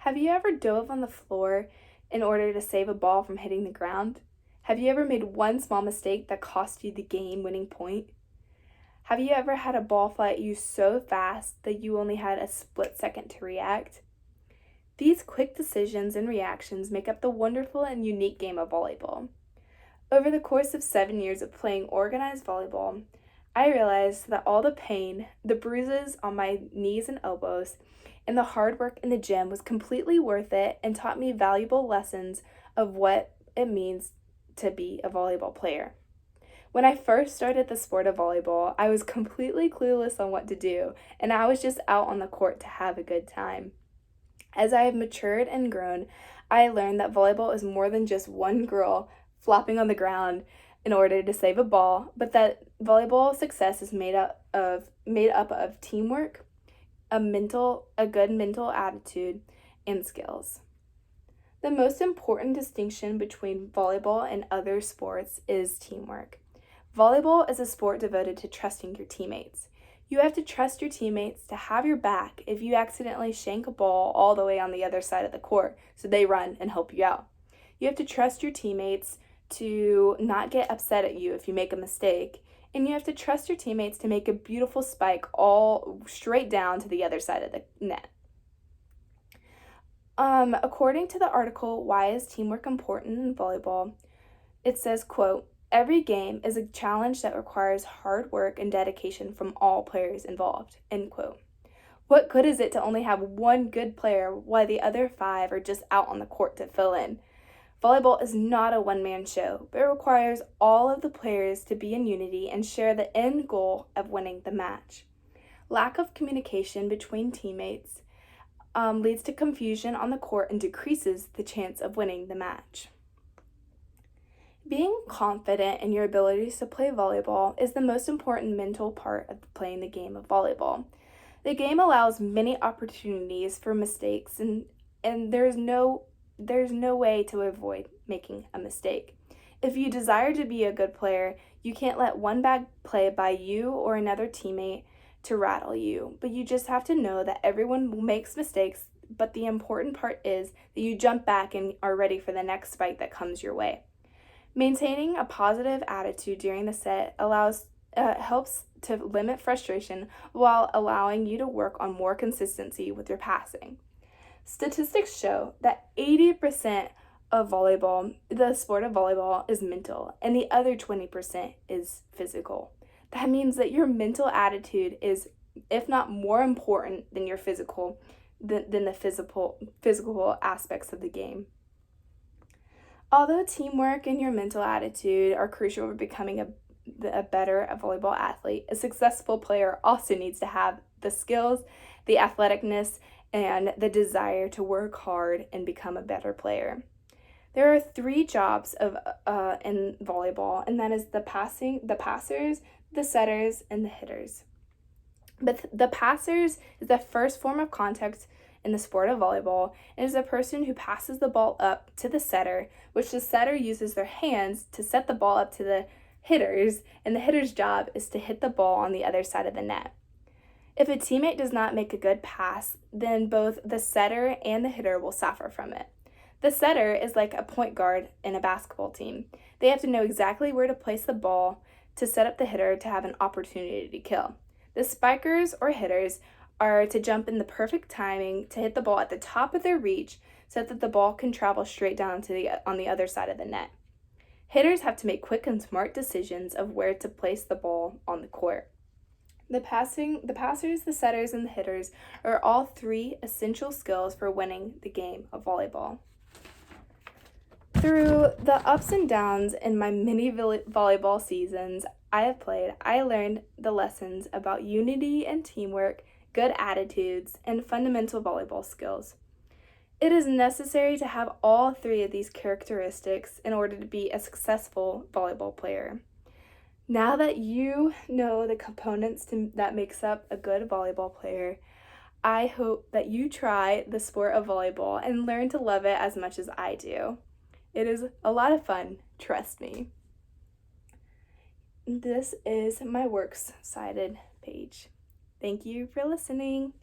Have you ever dove on the floor in order to save a ball from hitting the ground? Have you ever made one small mistake that cost you the game winning point? Have you ever had a ball fly at you so fast that you only had a split second to react? These quick decisions and reactions make up the wonderful and unique game of volleyball. Over the course of 7 years of playing organized volleyball, I realized that all the pain, the bruises on my knees and elbows, and the hard work in the gym was completely worth it and taught me valuable lessons of what it means to be a volleyball player. When I first started the sport of volleyball, I was completely clueless on what to do, and I was just out on the court to have a good time. As I have matured and grown, I learned that volleyball is more than just one girl flopping on the ground in order to save a ball, but that volleyball success is made up of teamwork, a good mental attitude, and skills. The most important distinction between volleyball and other sports is teamwork. Volleyball is a sport devoted to trusting your teammates. You have to trust your teammates to have your back if you accidentally shank a ball all the way on the other side of the court, so they run and help you out. You have to trust your teammates to not get upset at you if you make a mistake, and you have to trust your teammates to make a beautiful spike all straight down to the other side of the net. According to the article, Why is Teamwork Important in Volleyball? It says, quote, every game is a challenge that requires hard work and dedication from all players involved, end quote. What good is it to only have one good player while the other five are just out on the court to fill in? Volleyball is not a one-man show, but it requires all of the players to be in unity and share the end goal of winning the match. Lack of communication between teammates leads to confusion on the court and decreases the chance of winning the match. Being confident in your abilities to play volleyball is the most important mental part of playing the game of volleyball. The game allows many opportunities for mistakes, and there's no way to avoid making a mistake. If you desire to be a good player, you can't let one bad play by you or another teammate to rattle you, but you just have to know that everyone makes mistakes, but the important part is that you jump back and are ready for the next spike that comes your way. Maintaining a positive attitude during the set helps to limit frustration while allowing you to work on more consistency with your passing. Statistics show that 80% of volleyball, the sport of volleyball, is mental, and the other 20% is physical. That means that your mental attitude is, if not more important than the physical aspects of the game. Although teamwork and your mental attitude are crucial for becoming a better volleyball athlete, a successful player also needs to have the skills, the athleticness, and the desire to work hard and become a better player. There are 3 jobs in volleyball, and that is the passers, the setters, and the hitters. But the passers is the first form of contact in the sport of volleyball, and is the person who passes the ball up to the setter, which the setter uses their hands to set the ball up to the hitters, and the hitter's job is to hit the ball on the other side of the net. If a teammate does not make a good pass, then both the setter and the hitter will suffer from it. The setter is like a point guard in a basketball team. They have to know exactly where to place the ball to set up the hitter to have an opportunity to kill. The spikers or hitters are to jump in the perfect timing to hit the ball at the top of their reach so that the ball can travel straight down on the other side of the net. Hitters have to make quick and smart decisions of where to place the ball on the court. The passers, the setters, and the hitters are all 3 essential skills for winning the game of volleyball. Through the ups and downs in my many volleyball seasons I have played, I learned the lessons about unity and teamwork, good attitudes, and fundamental volleyball skills. It is necessary to have all 3 of these characteristics in order to be a successful volleyball player. Now that you know the components that makes up a good volleyball player, I hope that you try the sport of volleyball and learn to love it as much as I do. It is a lot of fun, trust me. This is my works cited page. Thank you for listening.